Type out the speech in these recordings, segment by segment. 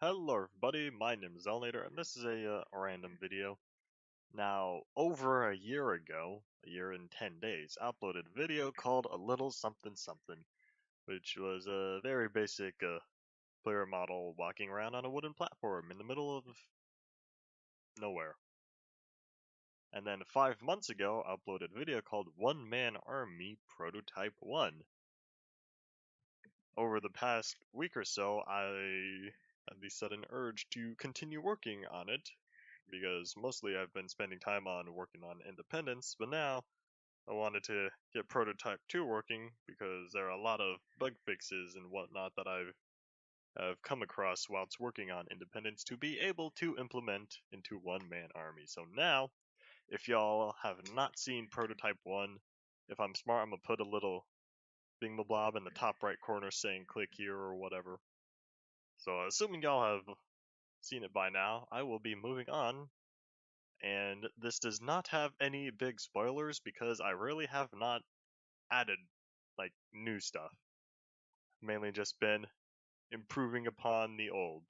Hello everybody, my name is Elnator, and this is a random video. Now, over a year ago, a year and 10 days, I uploaded a video called A Little Something Something, which was a very basic player model walking around on a wooden platform in the middle of nowhere. And then 5 months ago, I uploaded a video called One Man Army Prototype 1. Over the past week or so, I had the sudden urge to continue working on it, because mostly I've been spending time on working on Independence, but now I wanted to get Prototype 2 working because there are a lot of bug fixes and whatnot that have come across whilst working on Independence to be able to implement into One Man Army. So now, if y'all have not seen Prototype 1, if I'm smart, I'm gonna put a little thingamablob in the top right corner saying click here or whatever. So assuming y'all have seen it by now, I will be moving on. And this does not have any big spoilers because I really have not added like new stuff. Mainly just been improving upon the old.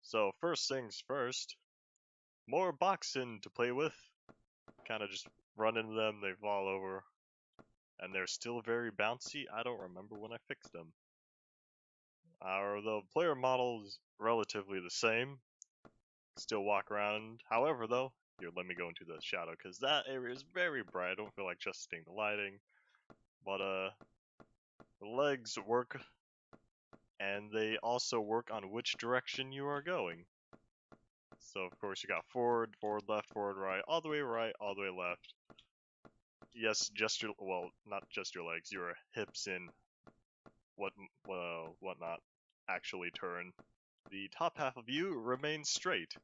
So first things first, more boxing to play with. Kind of just run into them, they fall over, and they're still very bouncy. I don't remember when I fixed them. The player model is relatively the same. Still walk around. However, though, here, let me go into the shadow because that area is very bright. I don't feel like adjusting the lighting. But the legs work, and they also work on which direction you are going. So of course you got forward, forward, left, forward, right, all the way left. Yes, just your, well, not just your legs, your hips and whatnot actually turn. The top half of you remains straight.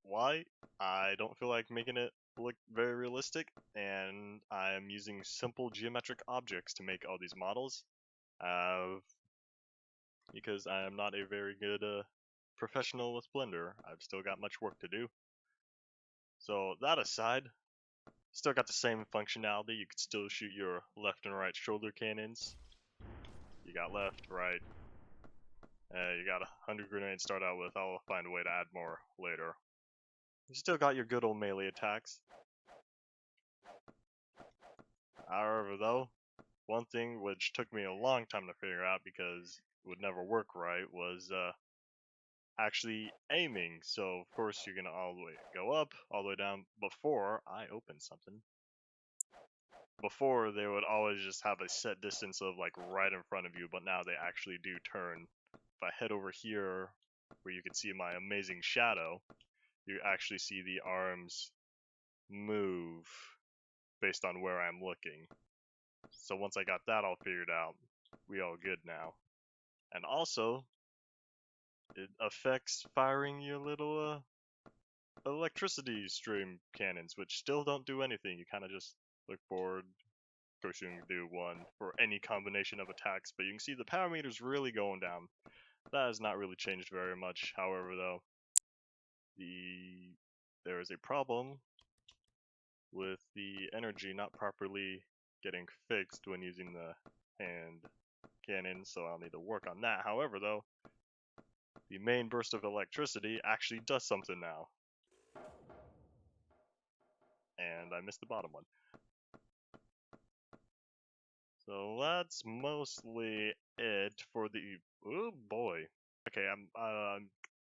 Why? I don't feel like making it look very realistic, and I'm using simple geometric objects to make all these models. Because I am not a very good professional with Blender. I've still got much work to do. So that aside, still got the same functionality. You could still shoot your left and right shoulder cannons. You got left, right. You got 100 grenades to start out with. I'll find a way to add more later. You still got your good old melee attacks. However, though, one thing which took me a long time to figure out because it would never work right was actually aiming. So of course you're gonna all the way go up, all the way down. Before I open something, before they would always just have a set distance of like right in front of you, but now they actually do turn. If I head over here where you can see my amazing shadow, you actually see the arms move based on where I'm looking. So once I got that all figured out, we all good now. And also, it affects firing your little electricity stream cannons, which still don't do anything. You kind of just look forward. Of course, you can do one for any combination of attacks, but you can see the power meter's really going down. That has not really changed very much. However, though, there is a problem with the energy not properly getting fixed when using the hand cannon, so I'll need to work on that. However, though, the main burst of electricity actually does something now. And I missed the bottom one. So that's mostly it for the. Oh boy. Okay, I'm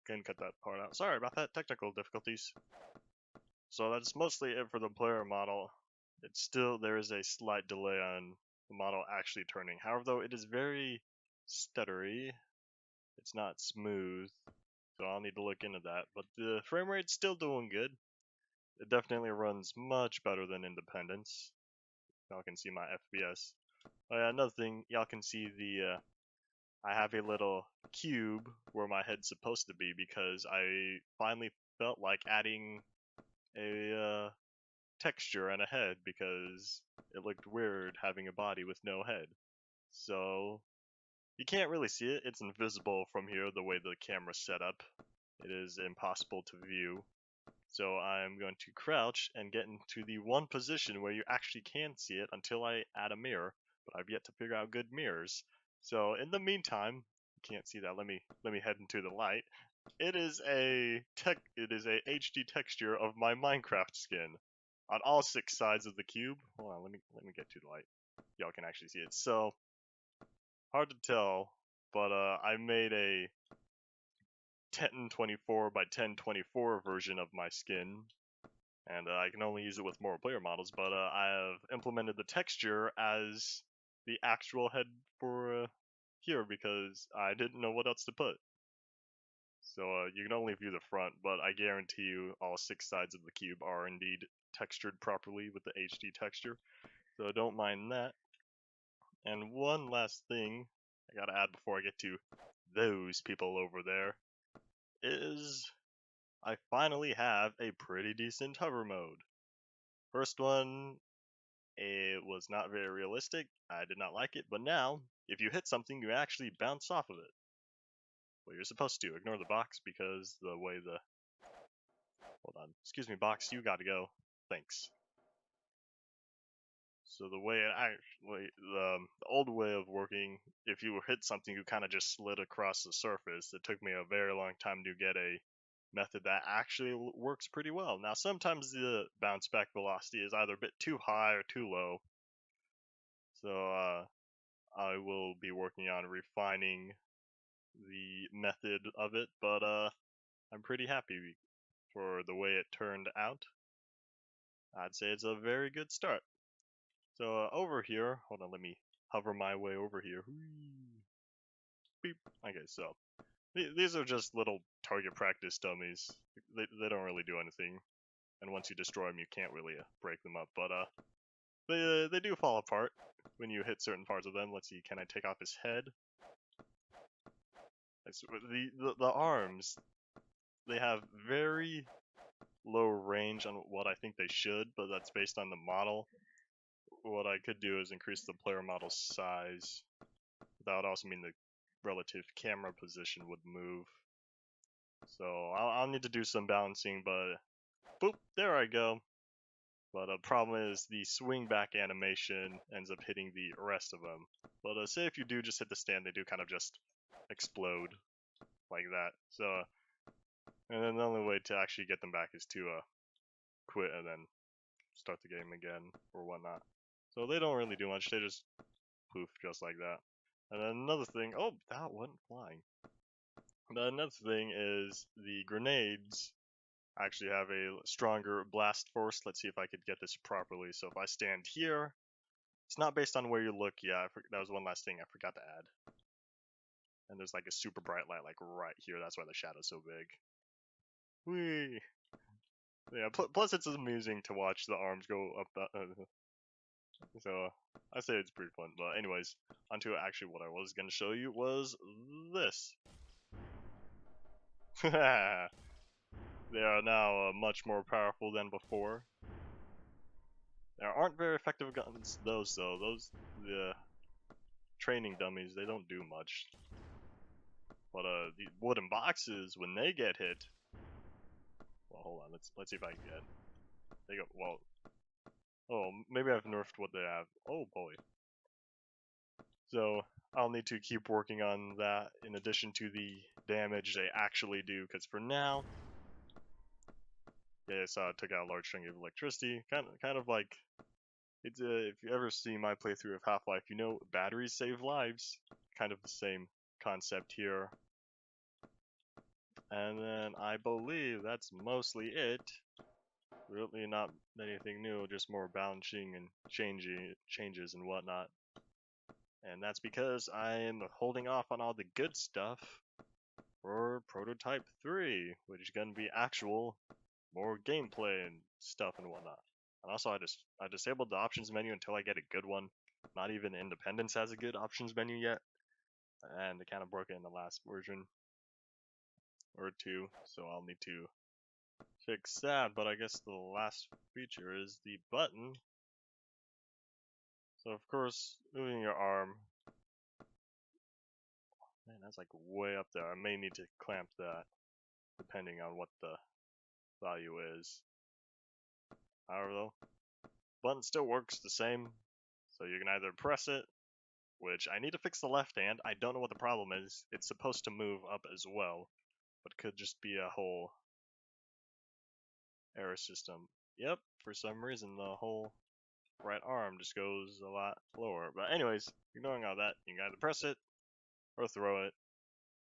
gonna cut that part out. Sorry about that, technical difficulties. So that's mostly it for the player model. It's still, there is a slight delay on the model actually turning. However, though, it is very stuttery. It's not smooth, so I'll need to look into that. But the frame rate's still doing good. It definitely runs much better than Independence. Y'all can see my FPS. Oh yeah, another thing, y'all can see the, I have a little cube where my head's supposed to be because I finally felt like adding a texture and a head because it looked weird having a body with no head. So, you can't really see it, it's invisible from here the way the camera's set up. It is impossible to view. So I'm going to crouch and get into the one position where you actually can see it until I add a mirror, but I've yet to figure out good mirrors. So in the meantime, can't see that. Let me head into the light. It is a HD texture of my Minecraft skin on all 6 sides of the cube. Hold on, let me get to the light. Y'all can actually see it. So hard to tell, but I made a 1024 by 1024 version of my skin, and I can only use it with more player models, but I have implemented the texture as the actual head for here because I didn't know what else to put. So you can only view the front, but I guarantee you all 6 sides of the cube are indeed textured properly with the HD texture, so don't mind that. And one last thing I gotta add before I get to those people over there is I finally have a pretty decent hover mode. First one, it was not very realistic, I did not like it, but now, if you hit something, you actually bounce off of it. Well, you're supposed to. Ignore the box because the way the... Hold on. Excuse me, box, you gotta go. Thanks. So the way it actually... the old way of working, if you hit something, you kind of just slid across the surface. It took me a very long time to get a method that actually works pretty well. Now, sometimes the bounce back velocity is either a bit too high or too low. So, I will be working on refining the method of it, but I'm pretty happy for the way it turned out. I'd say it's a very good start. So over here, hold on, let me hover my way over here. Beep. Okay, so these are just little target practice dummies. They don't really do anything, and once you destroy them, you can't really break them up. But they do fall apart when you hit certain parts of them. Let's see, can I take off his head? The arms, they have very low range on what I think they should, but that's based on the model. What I could do is increase the player model size. That would also mean the relative camera position would move. So I'll need to do some balancing, but boop, there I go. But the problem is the swing back animation ends up hitting the rest of them. But say if you do just hit the stand, they do kind of just explode like that. So, and then the only way to actually get them back is to quit and then start the game again or whatnot. So they don't really do much, they just poof just like that. And then another thing, oh, that went flying. But another thing is the grenades actually have a stronger blast force. Let's see if I could get this properly. So if I stand here, it's not based on where you look. Yeah, that was one last thing I forgot to add. And there's like a super bright light like right here. That's why the shadow's so big. Whee! Yeah, plus it's amusing to watch the arms go up so I say it's pretty fun. But anyways, onto actually what I was going to show you was this. They are now much more powerful than before. There aren't very effective guns, those though. Those, the training dummies, they don't do much. But the wooden boxes, when they get hit, well, hold on, let's see if I can get. They go, well, oh, maybe I've nerfed what they have. Oh boy. So I'll need to keep working on that in addition to the damage they actually do, because for now, yes, I took out a large chunk of electricity. Kind of like, it's if you ever see my playthrough of Half-Life, you know batteries save lives. Kind of the same concept here. And then I believe that's mostly it. Really not anything new, just more balancing and changes and whatnot. And that's because I am holding off on all the good stuff for Prototype 3, which is going to be actual, more gameplay and stuff and whatnot. And also I disabled the options menu until I get a good one. Not even Independence has a good options menu yet. And they kind of broke it in the last version or two, so I'll need to fix that. But I guess the last feature is the button. So of course, moving your arm, man, that's like way up there. I may need to clamp that depending on what the value is. However though, button still works the same, so you can either press it which I need to fix the left hand. I don't know what the problem is. It's supposed to move up as well, but could just be a whole error system. Yep, for some reason the whole right arm just goes a lot lower. But anyways, ignoring all that, you can either press it or throw it,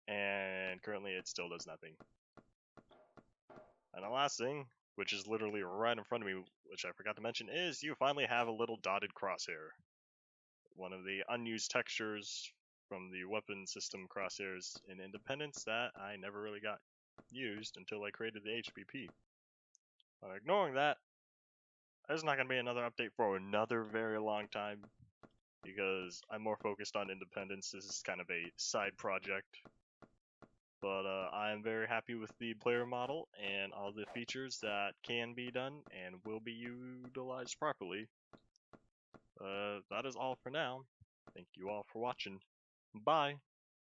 and currently it still does nothing. And the last thing, which is literally right in front of me, which I forgot to mention, is you finally have a little dotted crosshair. One of the unused textures from the weapon system crosshairs in Independence that I never really got used until I created the HBP. Ignoring that, there's not going to be another update for another very long time because I'm more focused on Independence. This is kind of a side project. But I am very happy with the player model and all the features that can be done and will be utilized properly. That is all for now. Thank you all for watching. Bye!